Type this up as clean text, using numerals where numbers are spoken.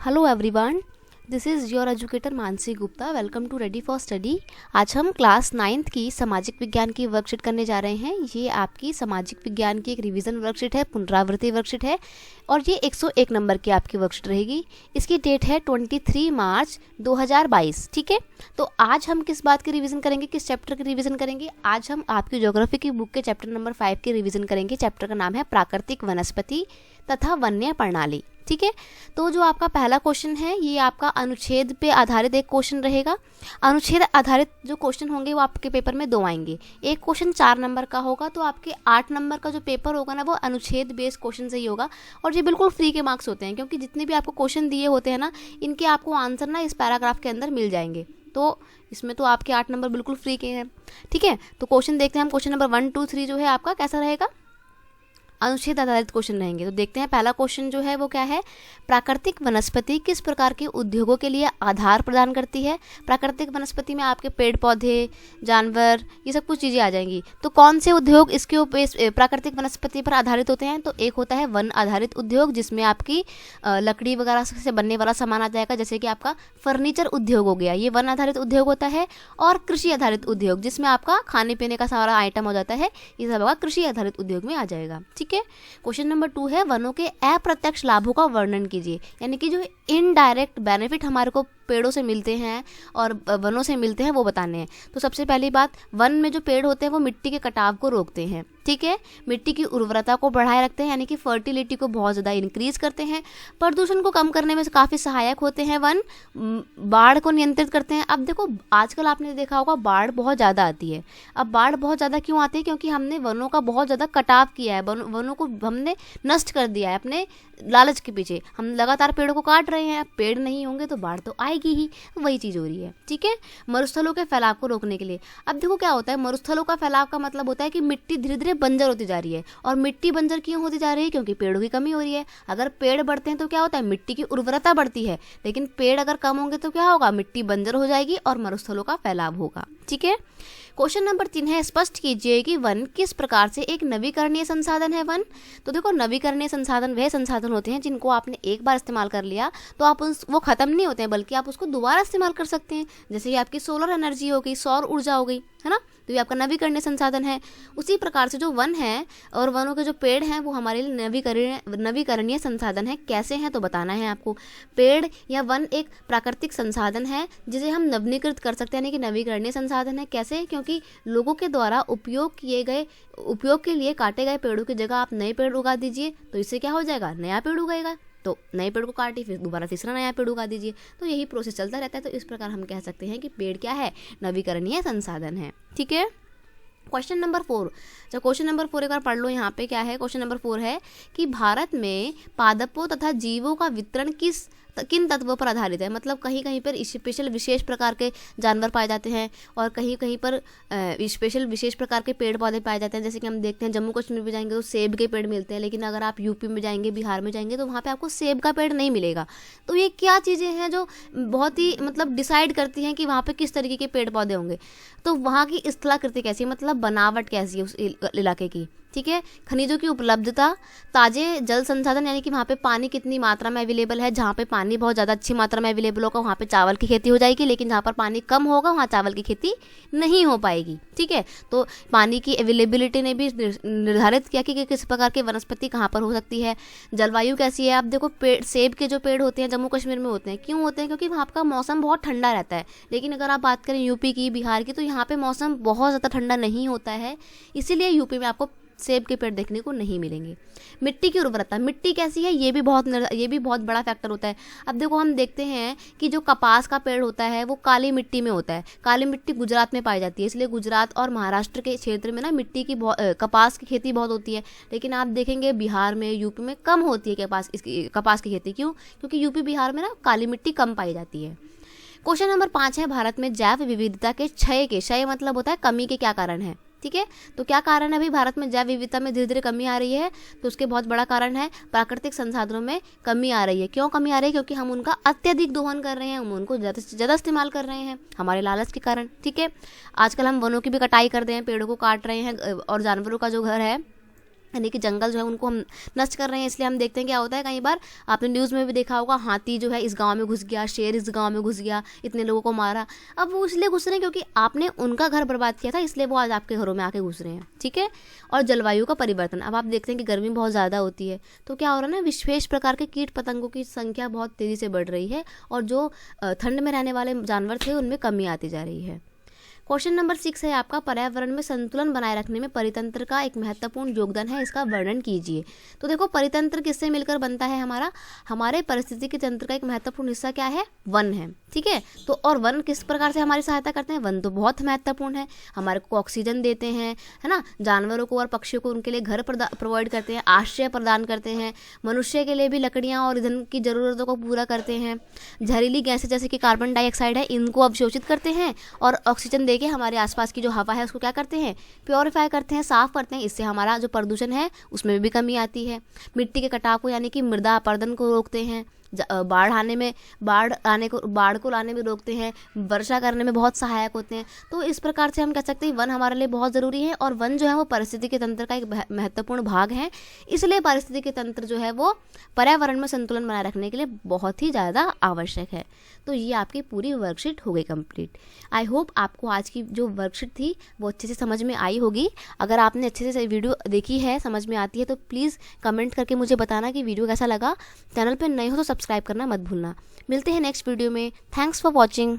Hello everyone, this is your educator Mansi Gupta. Welcome to ready for study. आज हम class 9th की सामाजिक विज्ञान की वर्कशीट करने जा रहे हैं। ये आपकी सामाजिक विज्ञान की एक रिवीजन वर्कशीट है, पुनरावृत्ति वर्कशीट है और ये 101 नंबर की आपकी वर्कशीट रहेगी। इसकी डेट है 23 मार्च 2022। ठीक है, तो आज हम किस बात की रिवीजन करेंगे, किस चैप्टर की रिवीजन करेंगे? आज हम आपकी ज्योग्राफी की बुक के चैप्टर नंबर 5 की रिवीजन करेंगे। चैप्टर का नाम है प्राकृतिक वनस्पति तथा वन्य प्रणाली। ठीक है, तो जो आपका पहला क्वेश्चन है ये आपका अनुच्छेद पे आधारित एक क्वेश्चन रहेगा। अनुच्छेद आधारित जो क्वेश्चन होंगे वो आपके पेपर में 2 आएंगे। एक क्वेश्चन 4 नंबर का होगा, तो आपके 8 नंबर का जो पेपर होगा ना वो अनुच्छेद बेस्ड क्वेश्चन से ही होगा। और ये बिल्कुल फ्री के मार्क्स होते हैं, क्योंकि जितने भी आपको क्वेश्चन दिए होते हैं ना इनके आपको आंसर ना इस पैराग्राफ के अंदर मिल जाएंगे। तो इसमें तो आपके 8 नंबर बिल्कुल फ्री के हैं। ठीक है, तो क्वेश्चन देखते हैं हम। क्वेश्चन नंबर 1, 2, 3 जो है आपका कैसा रहेगा, अनुच्छेद आधारित क्वेश्चन रहेंगे। तो देखते हैं पहला क्वेश्चन जो है वो क्या है, प्राकृतिक वनस्पति किस प्रकार के उद्योगों के लिए आधार प्रदान करती है? प्राकृतिक वनस्पति में आपके पेड़ पौधे, जानवर, ये सब कुछ चीज़ें आ जाएंगी। तो कौन से उद्योग इसके ऊपर प्राकृतिक वनस्पति पर आधारित होते हैं? तो एक होता है वन आधारित उद्योग, जिसमें आपकी लकड़ी वगैरह से बनने वाला सामान आ जाएगा, जैसे कि आपका फर्नीचर उद्योग हो गया, ये वन आधारित उद्योग होता है। और कृषि आधारित उद्योग, जिसमें आपका खाने पीने का सारा आइटम हो जाता है, ये सब आपका कृषि आधारित उद्योग में आ जाएगा। ठीक है, क्वेश्चन नंबर 2 है वनों के अप्रत्यक्ष लाभों का वर्णन कीजिए। यानी कि जो इनडायरेक्ट बेनिफिट हमारे को पेड़ों से मिलते हैं और वनों से मिलते हैं वो बताने हैं। तो सबसे पहली बात, वन में जो पेड़ होते हैं वो मिट्टी के कटाव को रोकते हैं। ठीक है, मिट्टी की उर्वरता को बढ़ाए रखते हैं, यानी कि फर्टिलिटी को बहुत ज़्यादा इंक्रीज करते हैं। प्रदूषण को कम करने में काफ़ी सहायक होते हैं वन। बाढ़ को नियंत्रित करते हैं। अब देखो, आजकल आपने देखा होगा बाढ़ बहुत ज़्यादा आती है। अब बाढ़ बहुत ज़्यादा क्यों आती है? क्योंकि हमने वनों का बहुत ज़्यादा कटाव किया है, वनों को हमने नष्ट कर दिया है अपने लालच के पीछे। हम लगातार पेड़ों को काट रहे हैं। पेड़ नहीं होंगे तो बाढ़ तो आएगी ही, वही चीज़ हो रही है। ठीक है, मरुस्थलों के फैलाव को रोकने के लिए, अब देखो क्या होता है, मरुस्थलों का फैलाव का मतलब होता है कि मिट्टी धीरे धीरे बंजर होती जा रही है। और मिट्टी बंजर क्यों होती जा रही है? क्योंकि पेड़ों की कमी हो रही है। अगर पेड़ बढ़ते हैं तो क्या होता है, मिट्टी की उर्वरता बढ़ती है। लेकिन पेड़ अगर कम होंगे तो क्या होगा, मिट्टी बंजर हो जाएगी और मरुस्थलों का फैलाव होगा। ठीक है, क्वेश्चन नंबर 3 है स्पष्ट कीजिए कि वन किस प्रकार से एक नवीकरणीय संसाधन है। वन, तो देखो नवीकरणीय संसाधन वह संसाधन होते हैं जिनको आपने एक बार इस्तेमाल कर लिया तो आप वो खत्म नहीं होते हैं, बल्कि आप उसको दोबारा इस्तेमाल कर सकते हैं। जैसे कि आपकी सोलर एनर्जी हो गई, सौर ऊर्जा हो गई, है ना, तो ये आपका नवीकरणीय संसाधन है। उसी प्रकार से जो वन है और वनों के जो पेड़ हैं वो हमारे लिए नवीकरणीय संसाधन है। कैसे हैं तो बताना है आपको। पेड़ या वन एक प्राकृतिक संसाधन है जिसे हम नवीनीकृत कर सकते हैं, यानी कि नवीकरणीय संसाधन है। कैसे? क्योंकि लोगों के द्वारा उपयोग के लिए काटे गए पेड़ों की जगह आप नए पेड़ उगा दीजिए, तो इससे क्या हो जाएगा, नया पेड़ उगाएगा। तो नए पेड़ को काटिए, फिर दोबारा तीसरा नया पेड़ उगा दीजिए। तो यही प्रोसेस चलता रहता है। तो इस प्रकार हम कह सकते हैं कि पेड़ क्या है, नवीकरणीय संसाधन है। ठीक है, क्वेश्चन नंबर 4, जो क्वेश्चन नंबर 4 एक बार पढ़ लो। यहाँ पे क्या है, क्वेश्चन नंबर 4 है कि भारत में पादपों तथा जीवों का वितरण किन तत्वों पर आधारित है? मतलब कहीं कहीं पर स्पेशल विशेष प्रकार के जानवर पाए जाते हैं और कहीं कहीं पर स्पेशल विशेष प्रकार के पेड़ पौधे पाए जाते हैं। जैसे कि हम देखते हैं जम्मू कश्मीर में जाएंगे तो सेब के पेड़ मिलते हैं, लेकिन अगर आप यूपी में जाएंगे, बिहार में जाएंगे तो वहाँ पे आपको सेब का पेड़ नहीं मिलेगा। तो ये क्या चीज़ें हैं जो बहुत ही मतलब डिसाइड करती हैं कि वहाँ पे किस तरीके के पेड़ पौधे होंगे? तो वहाँ की स्थलाकृति कैसी है, मतलब बनावट कैसी है उस इलाके की। ठीक है, खनिजों की उपलब्धता, ताजे जल संसाधन, यानी कि वहाँ पे पानी कितनी मात्रा में अवेलेबल है। जहाँ पे पानी बहुत ज़्यादा अच्छी मात्रा में अवेलेबल होगा वहाँ पे चावल की खेती हो जाएगी, लेकिन जहाँ पर पानी कम होगा वहाँ चावल की खेती नहीं हो पाएगी। ठीक है, तो पानी की अवेलेबिलिटी ने भी निर्धारित किया कि किस प्रकार की वनस्पति कहाँ पर हो सकती है। जलवायु कैसी है? आप देखो, सेब के जो पेड़ होते हैं जम्मू कश्मीर में होते हैं। क्यों होते हैं? क्योंकि वहाँ का मौसम बहुत ठंडा रहता है। लेकिन अगर आप बात करें यूपी की, बिहार की, तो यहाँ पे मौसम बहुत ज़्यादा ठंडा नहीं होता है, इसीलिए यूपी में आपको सेब के पेड़ देखने को नहीं मिलेंगे। मिट्टी की उर्वरता, मिट्टी कैसी है ये भी बहुत बड़ा फैक्टर होता है। अब देखो, हम देखते हैं कि जो कपास का पेड़ होता है वो काली मिट्टी में होता है। काली मिट्टी गुजरात में पाई जाती है, इसलिए गुजरात और महाराष्ट्र के क्षेत्र में ना मिट्टी की कपास की खेती बहुत होती है। लेकिन आप देखेंगे बिहार में, यूपी में कम होती है कपास की खेती। क्यों? क्योंकि यूपी बिहार में ना काली मिट्टी कम पाई जाती है। क्वेश्चन नंबर 5 है भारत में जैव विविधता के क्षय मतलब होता है कमी के क्या कारण है? ठीक है, तो क्या कारण है अभी भारत में जैव विविधता में धीरे धीरे कमी आ रही है? तो उसके बहुत बड़ा कारण है प्राकृतिक संसाधनों में कमी आ रही है। क्यों कमी आ रही है? क्योंकि हम उनका अत्यधिक दोहन कर रहे हैं, हम उनको ज़्यादा से ज़्यादा इस्तेमाल कर रहे हैं हमारे लालच के कारण। ठीक है, आजकल हम वनों की भी कटाई कर रहे हैं, पेड़ों को काट रहे हैं और जानवरों का जो घर है यानी कि जंगल जो है उनको हम नष्ट कर रहे हैं। इसलिए हम देखते हैं क्या होता है, कई बार आपने न्यूज़ में भी देखा होगा, हाथी जो है इस गांव में घुस गया, शेर इस गांव में घुस गया, इतने लोगों को मारा। अब वो इसलिए घुस रहे हैं क्योंकि आपने उनका घर बर्बाद किया था, इसलिए वो आज आपके घरों में आके घुस रहे हैं। ठीक है। और जलवायु का परिवर्तन, अब आप देखते हैं कि गर्मी बहुत ज़्यादा होती है, तो क्या हो रहा है ना, विशेष प्रकार के कीट पतंगों की संख्या बहुत तेज़ी से बढ़ रही है और जो ठंड में रहने वाले जानवर थे उनमें कमी आती जा रही है। क्वेश्चन नंबर 6 है आपका, पर्यावरण में संतुलन बनाए रखने में परितंत्र का एक महत्वपूर्ण योगदान है, इसका वर्णन कीजिए। तो देखो, परितंत्र किससे मिलकर बनता है हमारे पारिस्थितिकी तंत्र का एक महत्वपूर्ण हिस्सा क्या है, वन है। ठीक है। तो और वन किस प्रकार से हमारी सहायता करते हैं, वन तो बहुत महत्वपूर्ण है, हमारे को ऑक्सीजन देते हैं, है ना, जानवरों को और पक्षियों को उनके लिए घर प्रोवाइड करते हैं, आश्रय प्रदान करते हैं, मनुष्य के लिए भी लकड़ियाँ और ईंधन की ज़रूरतों को पूरा करते हैं, जहरीली गैसें जैसे कि कार्बन डाइऑक्साइड है इनको अवशोषित करते हैं और ऑक्सीजन देके हमारे आसपास की जो हवा है उसको क्या करते हैं, प्योरीफाई करते हैं, साफ करते हैं। इससे हमारा जो प्रदूषण है उसमें भी कमी आती है। मिट्टी के कटाव को यानी कि मृदा अपरदन को रोकते हैं, बाढ़ को लाने में रोकते हैं, वर्षा करने में बहुत सहायक होते हैं। तो इस प्रकार से हम कह सकते हैं वन हमारे लिए बहुत ज़रूरी है और वन जो है वो पारिस्थितिकी तंत्र का एक महत्वपूर्ण भाग है। इसलिए पारिस्थितिकी तंत्र जो है वो पर्यावरण में संतुलन बनाए रखने के लिए बहुत ही ज़्यादा आवश्यक है। तो ये आपकी पूरी वर्कशीट हो गई कंप्लीट। आई होप आपको आज की जो वर्कशीट थी वो अच्छे से समझ में आई होगी। अगर आपने अच्छे से वीडियो देखी है, समझ में आती है, तो प्लीज़ कमेंट करके मुझे बताना कि वीडियो कैसा लगा। चैनल पर नए हो तो सब्सक्राइब करना मत भूलना। मिलते हैं नेक्स्ट वीडियो में। Thanks for watching.